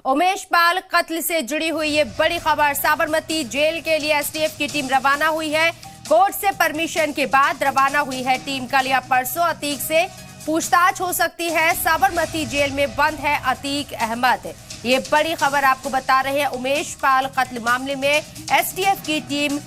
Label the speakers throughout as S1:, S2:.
S1: उमेश पाल कत्ल से जुड़ी हुई ये बड़ी खबर। साबरमती जेल के लिए एसटीएफ की टीम रवाना हुई है। कोर्ट से परमिशन के बाद रवाना हुई है टीम। कल या परसों अतीक से पूछताछ हो सकती है। साबरमती जेल में बंद है अतीक अहमद। ये बड़ी खबर आपको बता रहे हैं। उमेश पाल कत्ल मामले में एसटीएफ की टीम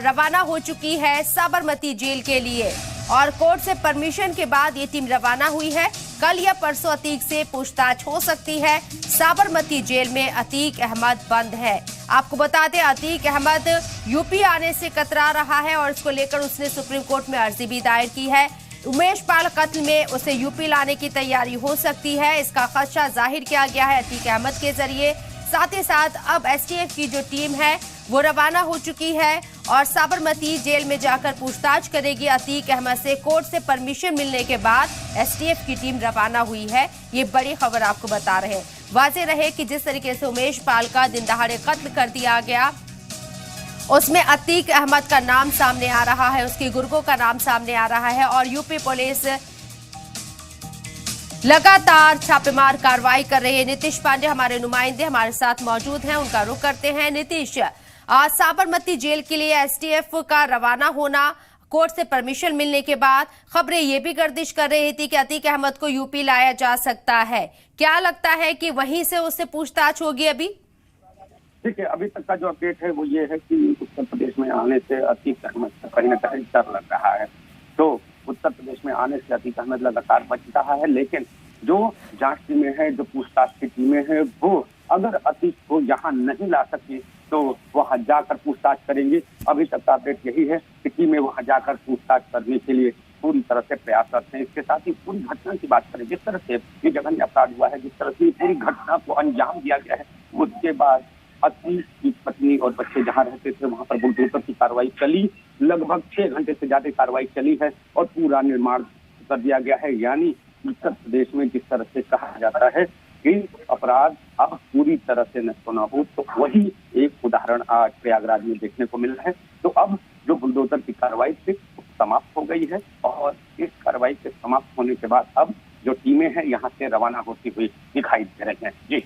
S1: रवाना हो चुकी है साबरमती जेल के लिए और कोर्ट से परमिशन के बाद ये टीम रवाना हुई है। कल या परसों अतीक से पूछताछ हो सकती है। साबरमती जेल में अतीक अहमद बंद है। आपको बता दें, अतीक अहमद यूपी आने से कतरा रहा है और इसको लेकर उसने सुप्रीम कोर्ट में अर्जी भी दायर की है। उमेश पाल कत्ल में उसे यूपी लाने की तैयारी हो सकती है, इसका खदशा जाहिर किया गया है अतीक अहमद के जरिए। साथ ही साथ अब एसटीएफ की जो टीम है वो रवाना हो चुकी है और साबरमती जेल में जाकर पूछताछ करेगी अतीक अहमद से। कोर्ट से परमिशन मिलने के बाद एसटीएफ की टीम रवाना हुई है। ये बड़ी खबर आपको बता रहे हैं। वाज़ेह रहे कि जिस तरीके से उमेश पाल का दिन दहाड़े कत्ल कर दिया गया, उसमें अतीक अहमद का नाम सामने आ रहा है, उसके गुर्गों का नाम सामने आ रहा है और यूपी पुलिस लगातार छापेमार कार्रवाई कर रही है। नीतीश पांडे हमारे नुमाइंदे हमारे साथ मौजूद हैं, उनका रुख करते हैं। नीतीश, आज साबरमती जेल के लिए एसटीएफ का रवाना होना, कोर्ट से परमिशन मिलने के बाद खबरें ये भी गर्दिश कर रही थी कि अतीक अहमद को यूपी लाया जा सकता है। क्या लगता है कि वहीं से उससे पूछताछ होगी अभी?
S2: ठीक है, अभी तक का जो अपडेट है वो ये है कि उत्तर प्रदेश में आने से अतीक अहमद का कहीं न कहीं डर लग रहा है। तो उत्तर प्रदेश में आने से अतीक अहमद लगातार बच रहा है, लेकिन जो जांच टीमें हैं, जो पूछताछ की टीमें हैं, वो अगर अतीक को यहाँ नहीं ला सके तो वहां जाकर पूछताछ करेंगे। अभी तक का अपडेट यही है कि टीमें वहां जाकर पूछताछ करने के लिए पूरी तरह से प्रयासरत हैं। इसके साथ ही पूरी घटना की बात करें, जिस तरह से ये जघन्य अपराध हुआ है, जिस तरह से पूरी घटना को अंजाम दिया गया है, उसके बाद अतीक की पत्नी और बच्चे जहां रहते थे वहां पर बुलडोजर की कार्रवाई चली। लगभग 6 घंटे से ज्यादा कार्रवाई चली है और पूरा निर्माण कर दिया गया है। यानी उत्तर प्रदेश में जिस तरह से कहा जाता है कि अपराध अब पूरी तरह से नष्ट होना हो, तो वही एक उदाहरण आज प्रयागराज में देखने को मिला है। तो अब जो बुलडोजर की कार्रवाई थी समाप्त हो गई है और इस कार्रवाई के समाप्त होने के बाद अब जो टीमें हैं यहाँ से रवाना होती हुई दिखाई दे रही हैं। जी,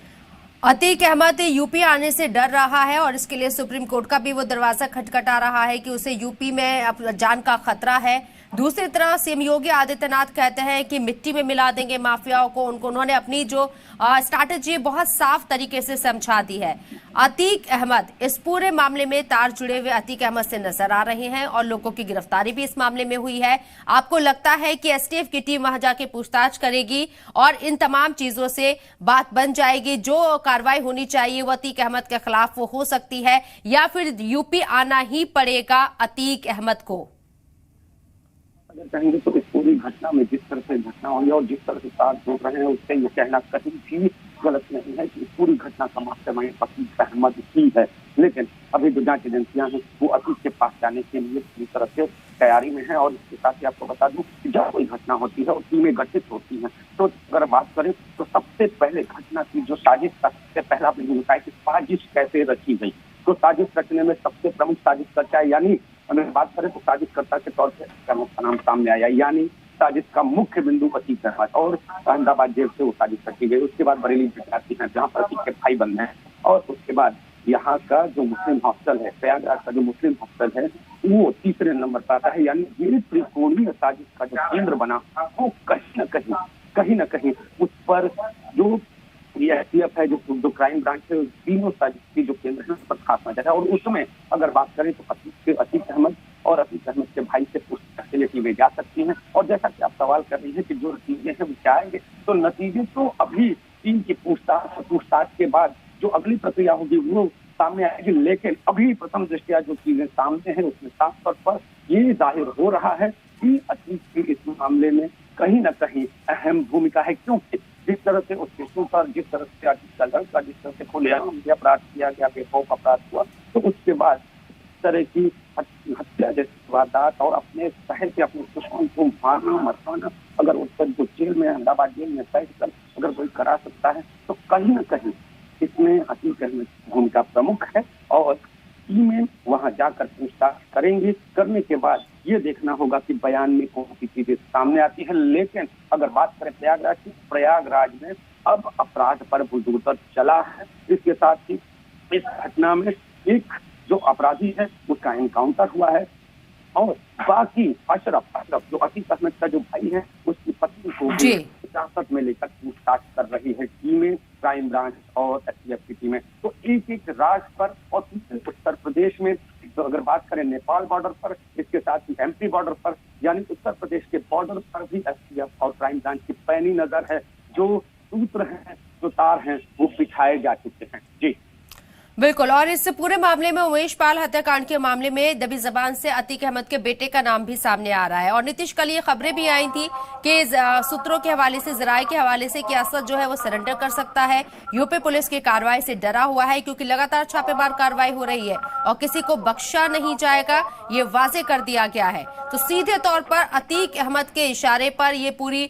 S1: अतीक अहमद यूपी आने से डर रहा है और इसके लिए सुप्रीम कोर्ट का भी वो दरवाजा खटखटा रहा है कि उसे यूपी में जान का खतरा है। दूसरी तरफ सीएम योगी आदित्यनाथ कहते हैं कि मिट्टी में मिला देंगे माफियाओं को। उन्होंने अपनी जो स्ट्रैटेजी बहुत साफ तरीके से समझा दी है। अतीक अहमद इस पूरे मामले में तार जुड़े हुए अतीक अहमद से नजर आ रहे हैं और लोगों की गिरफ्तारी भी इस मामले में हुई है। आपको लगता है कि एसटीएफ की टीम वहां जाके पूछताछ करेगी और इन तमाम चीजों से बात बन जाएगी, जो कार्रवाई होनी चाहिए वो अतीक अहमद के खिलाफ वो हो सकती है, या फिर यूपी आना ही पड़ेगा अतीक अहमद को?
S2: अगर कहेंगे तो इस पूरी घटना में जिस तरह से घटना हुई और जिस तरह से साथ जोड़ रहे हैं, उससे ये कहना कहीं भी गलत नहीं है कि इस पूरी घटना का मास्टरमाइंड अतीक अहमद ही है। लेकिन अभी जो जांच एजेंसियां हैं वो अतीक के पास जाने के लिए पूरी तरह से तैयारी में है। और इसके साथ ही आपको बता दूं कि जब कोई घटना होती है और टीमें गठित होती हैं, तो अगर बात करें तो सबसे पहले घटना की जो साजिश का सबसे पहला आपने होता है कि साजिश कैसे रची गई। तो साजिश रचने में सबसे प्रमुख साजिशकर्ता, यानी अगर बात करें तो साजिशकर्ता के तौर पर का नाम सामने आया, यानी साजिश का मुख्य बिंदु अतीक अहमद और अहमदाबाद जेल से वो साजिश रची गई। उसके बाद बरेली विद्यार्थी हैं जहाँ पर अतीक के भाई बंद हैं और उसके बाद यहाँ का जो मुस्लिम हॉस्टल है, प्रयागराज का जो मुस्लिम हॉस्टल है, वो तीसरे नंबर पर आता है। यानी ये त्रिकोणीय साजिश का जो केंद्र बना वो कहीं न कहीं उस पर जो एसटीएफ है, जो क्राइम ब्रांच है, तीनों साजिश की जो केंद्र है उस पर खास नजर है। और उसमें अगर बात करें तो अतीक अहमद और अतीक अहमद के भाई से पूछताछ के लिए टीमें जा सकती हैं। और जैसा कि आप सवाल कर रही हैं कि जो नतीजे हैं वो क्या आएंगे, तो नतीजे तो अभी टीम की पूछताछ के बाद जो अगली प्रक्रिया होगी वो सामने आएगी। लेकिन अभी प्रथम दृष्टया जो चीजें सामने हैं उसमें साफ तौर पर ये जाहिर हो रहा है कि अतीक की इस मामले में कहीं न कहीं अहम भूमिका है। क्योंकि जिस तरह से उस केसों पर, जिस तरह से अतीक का लड़का जिस तरह से खुलेआम अपराध किया गया, बेखौफ अपराध हुआ, तो उसके बाद इस तरह की हत्या जैसी वारदात और अपने शहर के अपने दुश्मन को मारना मरवाना अगर उत्तर जो जेल में, अहमदाबाद जेल में बैठ कर अगर कोई करा सकता है, तो कहीं न कहीं इसमें अतीक अहमद की भूमिका प्रमुख है। और टीमें वहां जाकर पूछताछ करेंगे। करने के बाद ये देखना होगा कि बयान में कौन सी चीजें सामने आती है। लेकिन अगर बात करें प्रयागराज की, प्रयागराज में अब अपराध पर बुलडोजर चला है। इसके साथ ही इस घटना में एक जो अपराधी है उसका एनकाउंटर हुआ है और बाकी अशरफ जो अतीक अहमद का जो भाई है उसकी पत्नी को हिरासत में लेकर पूछताछ कर रही है टीमें, क्राइम ब्रांच और एसटीएफ की टीमें। तो एक एक राज्य पर और उत्तर प्रदेश में तो अगर बात करें नेपाल बॉर्डर पर, इसके साथ ही एमपी बॉर्डर पर, यानी उत्तर प्रदेश के बॉर्डर पर भी एसटीएफ और क्राइम ब्रांच की पैनी नजर है। जो सूत्र हैं, जो तार हैं, वो बिछाए जा चुके हैं। जी
S1: बिल्कुल। और इस पूरे मामले में उमेश पाल हत्याकांड के मामले में दबी जबान से अतीक अहमद के बेटे का नाम भी सामने आ रहा है। और नीतीश, कल ये खबरें भी आई थी कि सूत्रों के हवाले से, जराये के हवाले से कि असद जो है वो सरेंडर कर सकता है। यूपी पुलिस की कार्रवाई से डरा हुआ है क्योंकि लगातार छापेमार कार्रवाई हो रही है और किसी को बख्शा नहीं जाएगा, ये वाजे कर दिया गया है। तो सीधे तौर पर अतीक अहमद के इशारे पर ये पूरी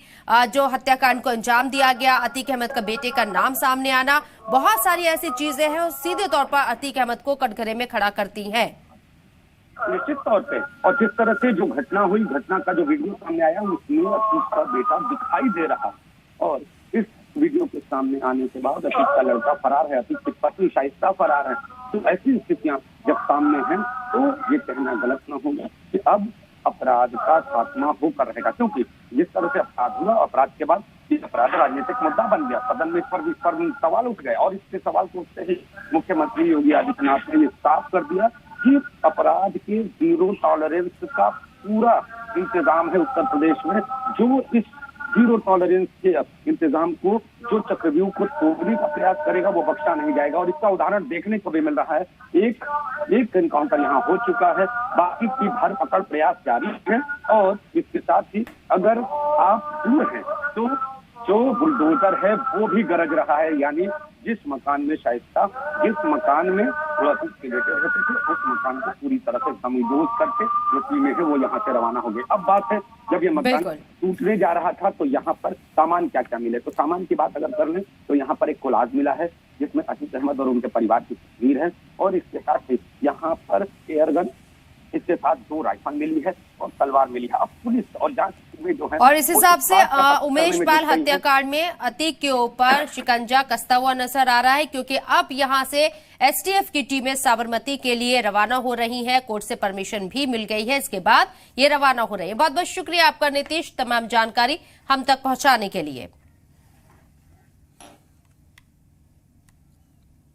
S1: जो हत्याकांड को अंजाम दिया गया, अतीक अहमद का बेटे का नाम सामने आना, बहुत सारी ऐसी चीजें हैं और सीधे तौर पर अतीक अहमद को कटघरे में खड़ा करती हैं।
S2: निश्चित तौर पे। और जिस तरह से जो घटना हुई, घटना का जो वीडियो सामने आया उसमें अतीक का बेटा दिखाई दे रहा और इस वीडियो के सामने आने के बाद अतीक का लड़का फरार है, अतीक की पत्नी शाइस्ता फरार है। तो ऐसी स्थितियां जब सामने हैं तो ये कहना गलत न होगा कि अब अपराध का खात्मा होकर रहेगा, क्योंकि जिस तरह से अपराध हुआ, अपराध के बाद ये अपराध राजनीतिक मुद्दा बन गया। सदन में इस पर सवाल उठ गए और इसके सवाल को उठते ही मुख्यमंत्री योगी आदित्यनाथ ने ये साफ कर दिया कि अपराध के जीरो टॉलरेंस का पूरा इंतजाम है उत्तर प्रदेश में। जो इस जीरो टॉलरेंस के इंतजाम को, जो चक्रव्यूह को तोड़ने का प्रयास करेगा, वो बख्शा नहीं जाएगा। और इसका उदाहरण देखने को भी मिल रहा है। एक एनकाउंटर यहाँ हो चुका है, बाकी की भर पकड़ प्रयास जारी है। और इसके साथ ही अगर आप दूर हैं तो जो बुलडोजर है वो भी गरज रहा है, यानी जिस मकान में शाइस्ता, जिस मकान में वो अतीक के बेटे रहते थे, उस मकान को पूरी तरह से समझोज करके जो टीमें है वो यहाँ से रवाना हो गई। अब बात है, जब ये मकान टूटने जा रहा था तो यहाँ पर सामान क्या क्या मिले। तो सामान की बात अगर कर लें तो यहाँ पर एक कोलाज मिला है जिसमें अतीक अहमद और उनके परिवार की तस्वीर है और इसके साथ ही यहाँ पर एयरगन, इसके साथ 2 राइफल मिली है और तलवार मिली है। अब पुलिस और जांच में जो है,
S1: और इस हिसाब से उमेश पाल हत्याकांड में अतीक के ऊपर शिकंजा कसता हुआ नजर आ रहा है, क्योंकि अब यहां से एसटीएफ की टीमें साबरमती के लिए रवाना हो रही हैं। कोर्ट से परमिशन भी मिल गई है, इसके बाद ये रवाना हो रही है। बहुत बहुत शुक्रिया आपका नीतीश, तमाम जानकारी हम तक पहुंचाने के लिए।